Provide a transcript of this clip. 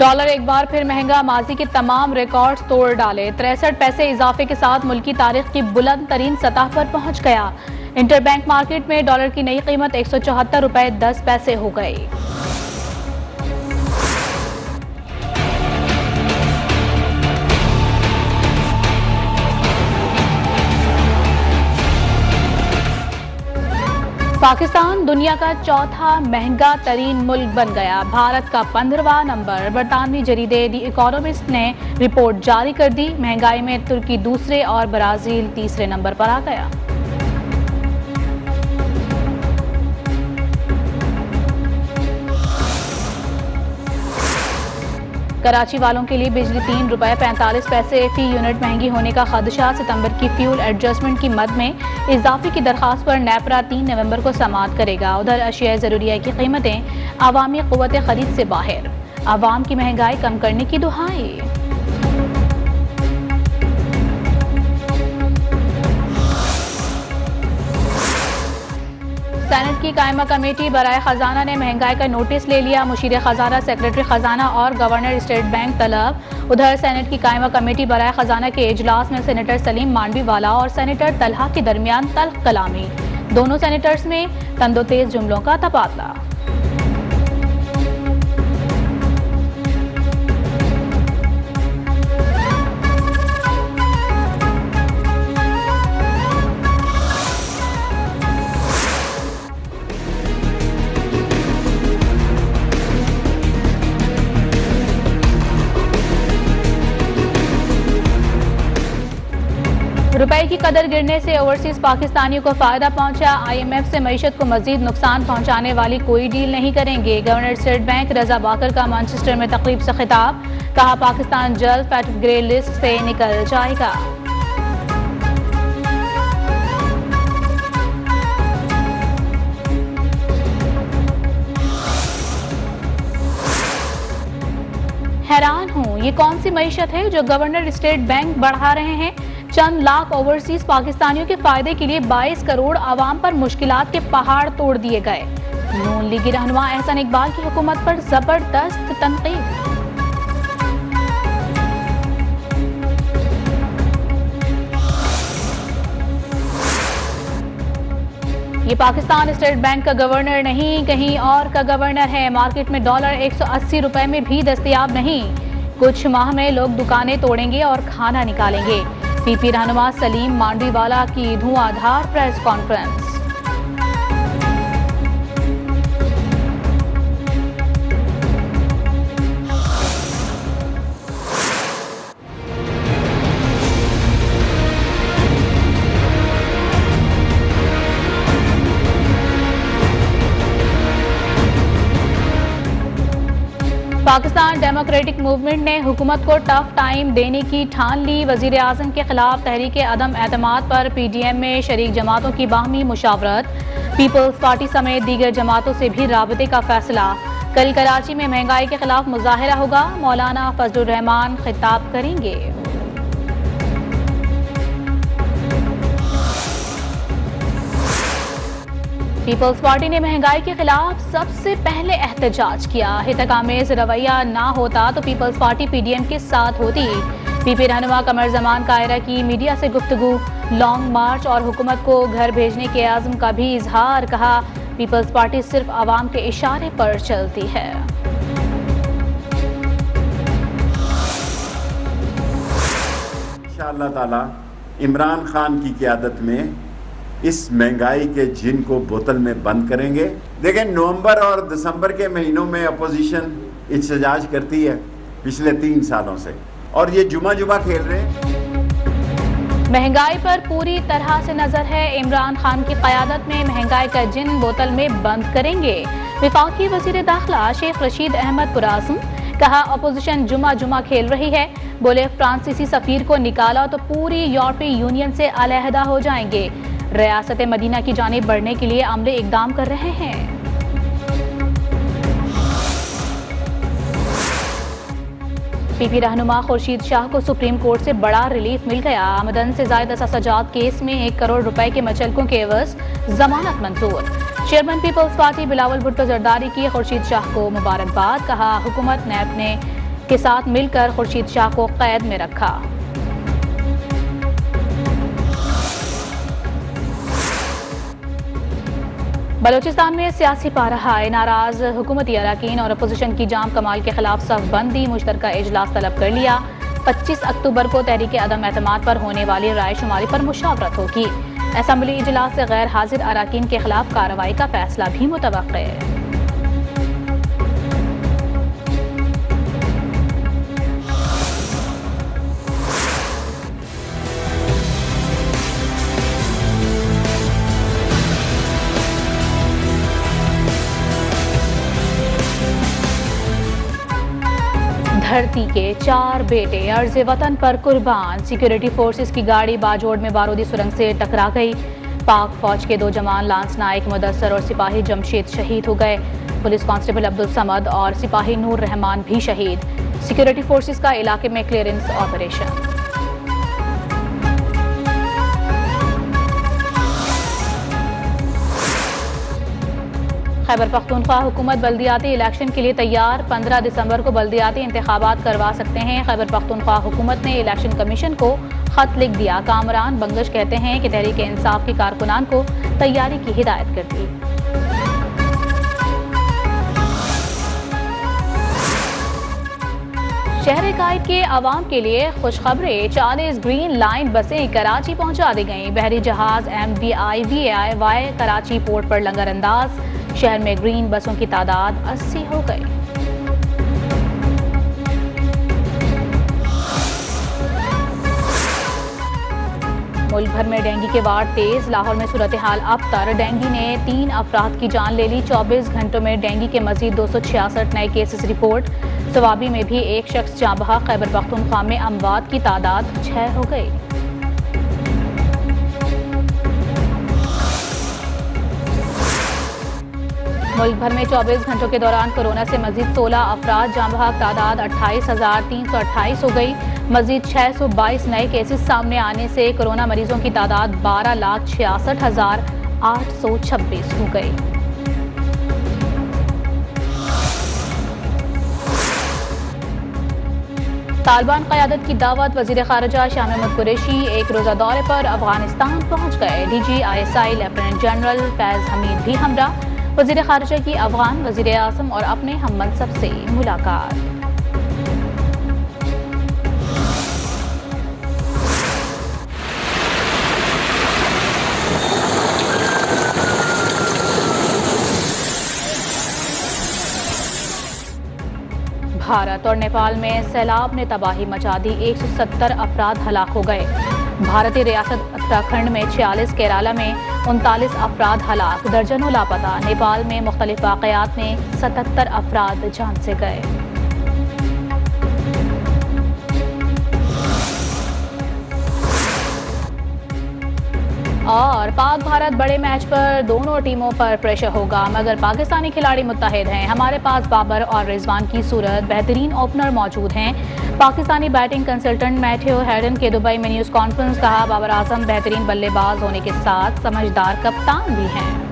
Dollar एक बार फिर महंगा, माजी के तमाम रिकॉर्ड्स तोड़ डाले। 63 पैसे इजाफे के साथ मुल्की तारीख की बुलंद तरीन सतह पर पहुंच गया। इंटरबैंक मार्केट में डॉलर की नई कीमत 174 रुपए 10 पैसे हो गई। पाकिस्तान दुनिया का चौथा महंगा तरीन मुल्क बन गया। भारत का 15वां नंबर। बरतानवी जरीदे दी इकोनॉमिस्ट ने रिपोर्ट जारी कर दी। महंगाई में तुर्की दूसरे और ब्राजील तीसरे नंबर पर आ गया। कराची वालों के लिए बिजली 3 रुपए 45 पैसे फी यूनिट महंगी होने का खदशा। सितंबर की फ्यूल एडजस्टमेंट की मद में इजाफे की दरखास्त पर नेपरा 3 नवंबर को समाअत करेगा। उधर अशिया ज़रूरिया की कीमतें अवामी क़ुव्वत खरीद से बाहर। अवाम की महंगाई कम करने की दुहाई। सेनेट की कायमा कमेटी बराए खजाना ने महंगाई का नोटिस ले लिया। मुशीर खजाना, सेक्रेटरी खजाना और गवर्नर स्टेट बैंक तलब। उधर सेनेट की कायमा कमेटी बराए खजाना के इजलास में सेनेटर सलीम मांडवीवाला और सेनेटर तलहा के दरमियान तल्ख कलामी। दोनों सेनेटर्स में तंदोतेज जुमलों का तबादला। रुपए की कदर गिरने से ओवरसीज पाकिस्तानियों को फायदा पहुंचा। IMF से मईशत को मजीद नुकसान पहुंचाने वाली कोई डील नहीं करेंगे। गवर्नर स्टेट बैंक रजा बाकर का मैनचेस्टर में तकरीब से खिताब। कहा, पाकिस्तान जल्द फैट ग्रे लिस्ट से निकल जाएगा। हैरान हूं, ये कौन सी मईशत है जो गवर्नर स्टेट बैंक बढ़ा रहे हैं। चंद लाख ओवरसीज पाकिस्तानियों के फायदे के लिए 22 करोड़ आवाम पर मुश्किलात के पहाड़ तोड़ दिए गए। नून लीगी रहनुमा एहसान इकबाल की हुकूमत पर जबरदस्त तनकीद। ये पाकिस्तान स्टेट बैंक का गवर्नर नहीं, कहीं और का गवर्नर है। मार्केट में डॉलर 180 रुपए में भी दस्तयाब नहीं। कुछ माह में लोग दुकानें तोड़ेंगे और खाना निकालेंगे। पीपी रहनुमा सलीम मांडवीवाला की धुआंधार press conference. Pakistan democratic movement ने हुकूमत को टफ टाइम देने की ठान ली। वजीर आजम के खिलाफ तहरीक अदम एतमाद पर PDM में शरीक जमातों की बाहमी मुशावरत। पीपल्स पार्टी समेत दीगर जमातों से भी राबते का फैसला। कल कराची में महंगाई के खिलाफ मुजाहिरा होगा। मौलाना फजलुर रहमान खिताब करेंगे। पीपल्स पार्टी ने महंगाई के खिलाफ सबसे पहले एहतजाज किया। हितकामेज रवैया ना होता तो पीपल्स पार्टी PDM के साथ होती। पीपी रहनुमा कमर जमान कायरा की मीडिया से गुफ्तगू। लॉन्ग मार्च और हुकूमत को घर भेजने के आज़म का भी इजहार। कहा, पीपल्स पार्टी सिर्फ आवाम के इशारे पर चलती है। इंशाअल्लाह ताला इमरान खान की क़यादत में इस महंगाई के जिन को बोतल में बंद करेंगे। देखें, नवंबर और दिसंबर के महीनों में अपोजिशन एहतजाज करती है पिछले 3 सालों से, और ये जुमा खेल रहे हैं। महंगाई पर पूरी तरह से नजर है। इमरान खान की क़यादत में महंगाई का जिन बोतल में बंद करेंगे। वफाकी वज़ीर दाखिला शेख रशीद अहमद पुरासम। कहा, अपोजिशन जुमा खेल रही है। बोले, फ्रांसीसी सफीर को निकाला तो पूरी यूरोपीय यूनियन से अलहदा हो जाएंगे। रियासत मदीना की जानिब बढ़ने के लिए अमले इकदाम कर रहे हैं। पीपी रहनुमा खुर्शीद शाह को सुप्रीम कोर्ट से बड़ा रिलीफ मिल गया। आमदन से जायद असाजात केस में 1 करोड़ रुपए के मचलकों के एवज जमानत मंजूर। Chairman Peoples Party Bilawal Bhutto Zardari की खुर्शीद शाह को मुबारकबाद। कहा, हुकूमत ने अपने के साथ मिलकर खुर्शीद शाह को कैद में रखा। बलोचिस्तान में सियासी पाराहाय, नाराज हुकूमती अरकान और अपोजिशन की जाम कमाल के खिलाफ सफ बंदी, मुश्तरका इजलास तलब कर लिया। 25 अक्टूबर को तहरीक अदम एतमाद पर होने वाली राय शुमारी पर मुशावरत होगी। असम्बली इजलास से गैर हाजिर अरकान के खिलाफ कार्रवाई का फैसला भी मुतवक्किल है। धरती के 4 बेटे अर्ज वतन पर कुर्बान, सिक्योरिटी फोर्सेस की गाड़ी बाजोड़ में बारूदी सुरंग से टकरा गई। पाक फौज के 2 जवान लांस नायक मुदस्सर और सिपाही जमशेद शहीद हो गए। पुलिस कांस्टेबल अब्दुल समद और सिपाही नूर रहमान भी शहीद। सिक्योरिटी फोर्सेस का इलाके में क्लियरेंस ऑपरेशन। खैबर पख्तूनख्वा हुकूमत बल्दियाती इलेक्शन के लिए तैयार, 15 दिसंबर को बल्दियाती इंतखाबात करवा सकते हैं। खैबर पख्तूनख्वा हुकूमत ने इलेक्शन कमीशन को खत लिख दिया। कामरान बंगश कहते हैं कि तहरीक इंसाफ के कारकुनान को तैयारी की हिदायत कर दी। शहर कायद के अवाम के लिए खुशखबरी, 40 ग्रीन लाइन बसें कराची पहुंचा दी गईं। बहरी जहाज MVI वाई कराची पोर्ट पर लंगर अंदाज। शहर में ग्रीन बसों की तादाद 80 हो गई। मुल्क भर में डेंगू के वार तेज, लाहौर में सूरत हाल अबतर। डेंगू ने 3 अफराद की जान ले ली। 24 घंटों में डेंगू के मजीद 266 नए केसेस रिपोर्ट। सवाबी में भी 1 शख्स जाँ बहा। खैबर पख्तूनख्वा में अमवात की तादाद 6 हो गई। मुल्क भर में 24 घंटों के दौरान कोरोना से मजीद 16 अफराद जाँ बहक, तादाद 28,328 हो गई। मजीद 622 नए केसेस सामने आने से कोरोना मरीजों की तादाद 12,66,826 हो गई। तालिबान क़यादत की दावत, वज़ीर ख़ारिजा शाह महमूद कुरैशी 1 रोज़ा दौरे पर अफगानिस्तान पहुँच गए। DG ISI लेफ्टिनेंट जनरल फैज़ हमीद भी हमरा। वज़ीर ख़ारिजा की अफ़गान वज़ीर आज़म और अपने हम मनसब से मुलाकात। भारत और नेपाल में सैलाब ने तबाही मचा दी, 170 अफराद हलाक हो गए। भारतीय रियासत उत्तराखंड में 46, केरला में 39 अफराद हलाक, दर्जनों लापता। नेपाल में मुख्तलिफ वाक़यात में 77 अफराद जान से गए। और पाक भारत बड़े मैच पर दोनों टीमों पर प्रेशर होगा, मगर पाकिस्तानी खिलाड़ी मुत्तहिद हैं। हमारे पास बाबर और रिजवान की सूरत बेहतरीन ओपनर मौजूद हैं। Pakistani batting consultant Matthew Hayden के दुबई में न्यूज़ कॉन्फ्रेंस। कहा, बाबर आजम बेहतरीन बल्लेबाज होने के साथ समझदार कप्तान भी हैं।